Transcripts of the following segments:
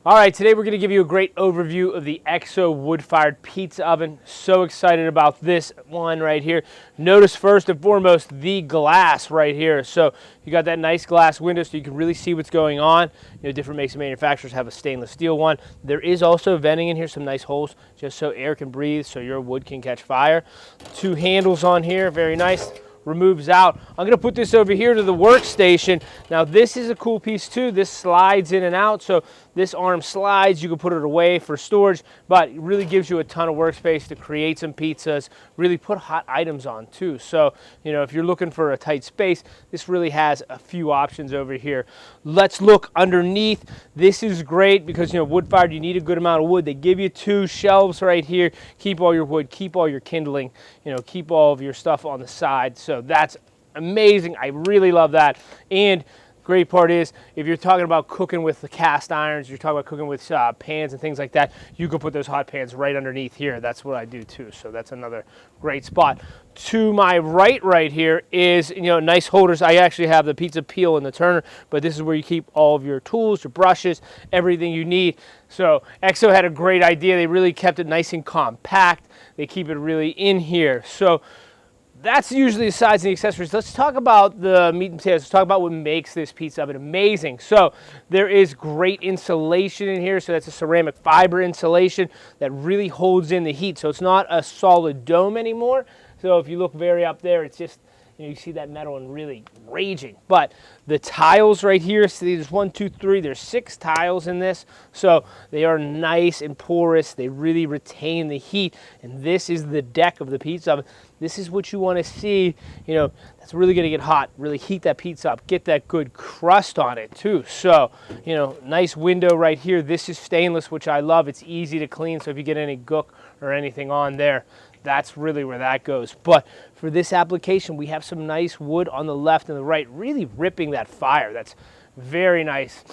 All right, today we're going to give you a great overview of the EXO wood-fired pizza oven. So excited about this one right here. Notice first and foremost the glass right here. So you got that nice glass window so you can really see what's going on. You know, different makes and manufacturers have a stainless steel one. There is also venting in here, some nice holes just so air can breathe, so your wood can catch fire. Two handles on here, very nice. Removes out. I'm going to put this over here to the workstation. Now this is a cool piece too. This slides in and out, so this arm slides. You can put it away for storage, but it really gives you a ton of workspace to create some pizzas, really put hot items on too. So, you know, if you're looking for a tight space, this really has a few options over here. Let's look underneath. This is great because, you know, wood fired, you need a good amount of wood. They give you two shelves right here. Keep all your wood, keep all your kindling, you know, keep all of your stuff on the side. So that's amazing. I really love that. And great part is, if you're talking about cooking with the cast irons, you're talking about cooking with pans and things like that, you can put those hot pans right underneath here. That's what I do too. So that's another great spot. To my right here is, you know, nice holders. I actually have the pizza peel and the turner, but this is where you keep all of your tools, your brushes, everything you need. So EXO had a great idea. They really kept it nice and compact. They keep it really in here. So that's usually the sides and the accessories. Let's talk about the meat and potatoes. Let's talk about what makes this pizza oven amazing. So there is great insulation in here. So that's a ceramic fiber insulation that really holds in the heat. So it's not a solid dome anymore. So if you look very up there, it's just, you know, you see that metal and really raging. But the tiles right here, so there's 1, 2, 3, there's 6 tiles in this. So they are nice and porous. They really retain the heat. And this is the deck of the pizza oven. This is what you want to see, you know, that's really going to get hot, really heat that pizza up, get that good crust on it too. So, you know, nice window right here. This is stainless, which I love. It's easy to clean, so if you get any gook or anything on there, that's really where that goes. But for this application, we have some nice wood on the left and the right, really ripping that fire. That's very nice.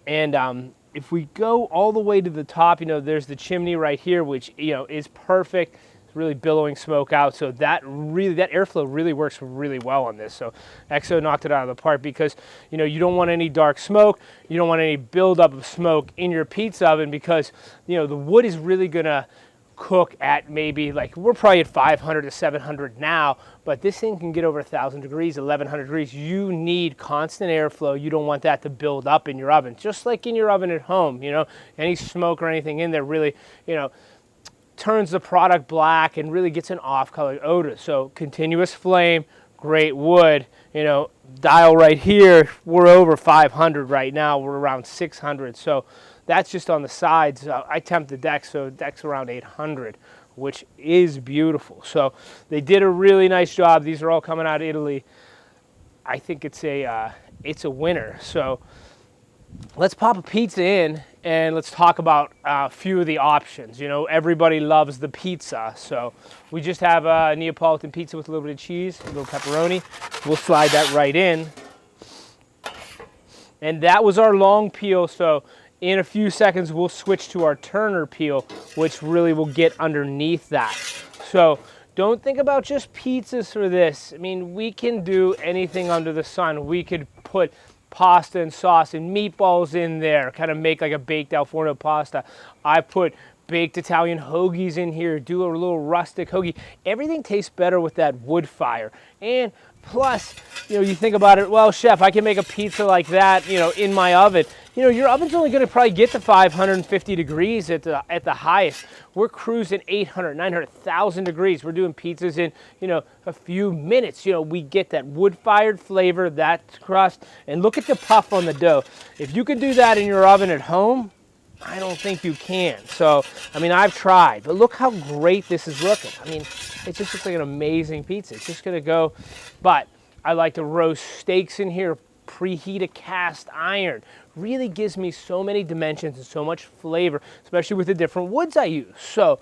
And if we go all the way to the top, you know, there's the chimney right here, which, you know, is perfect. It's really billowing smoke out. So that airflow really works really well on this. So EXO knocked it out of the park because, you know, you don't want any dark smoke. You don't want any buildup of smoke in your pizza oven because, you know, the wood is really going to cook at maybe, like, we're probably at 500 to 700 now, but this thing can get over 1,000 degrees, 1,100 degrees. You need constant airflow. You don't want that to build up in your oven, just like in your oven at home. You know, any smoke or anything in there really, you know, turns the product black and really gets an off-color odor. So continuous flame, great wood. You know, dial right here, we're over 500 right now. We're around 600. So that's just on the sides. I temp the deck, so the deck's around 800, which is beautiful. So they did a really nice job. These are all coming out of Italy. I think it's a winner. So let's pop a pizza in and let's talk about a few of the options. You know, everybody loves the pizza. So we just have a Neapolitan pizza with a little bit of cheese, a little pepperoni. We'll slide that right in. And that was our long peel. So in a few seconds, we'll switch to our Turner peel, which really will get underneath that. So don't think about just pizzas for this. I mean, we can do anything under the sun. We could put pasta and sauce and meatballs in there, kind of make like a baked al forno pasta. I put baked Italian hoagies in here, do a little rustic hoagie. Everything tastes better with that wood fire. And plus, you know, you think about it, well, chef, I can make a pizza like that, you know, in my oven. You know, your oven's only going to probably get to 550 degrees at the highest. We're cruising 800, 900, 1,000 degrees. We're doing pizzas in, you know, a few minutes. You know, we get that wood-fired flavor, that crust, and look at the puff on the dough. If you could do that in your oven at home, I don't think you can. So, I mean, I've tried, but look how great this is looking. I mean, it just looks like an amazing pizza. It's just going to go, but I like to roast steaks in here, preheat a cast iron. Really gives me so many dimensions and so much flavor, especially with the different woods I use. So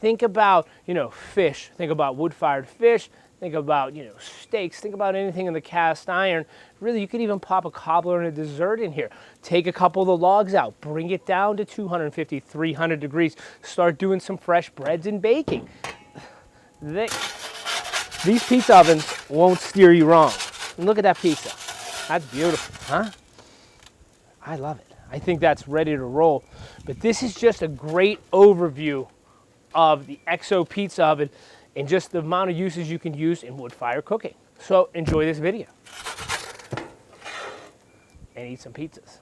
think about, you know, fish. Think about wood-fired fish. Think about, you know, steaks. Think about anything in the cast iron. Really, you could even pop a cobbler and a dessert in here. Take a couple of the logs out. Bring it down to 250, 300 degrees. Start doing some fresh breads and baking. These pizza ovens won't steer you wrong. And look at that pizza. That's beautiful, huh? I love it. I think that's ready to roll. But this is just a great overview of the XO pizza oven and just the amount of uses you can use in wood fire cooking. So enjoy this video and eat some pizzas.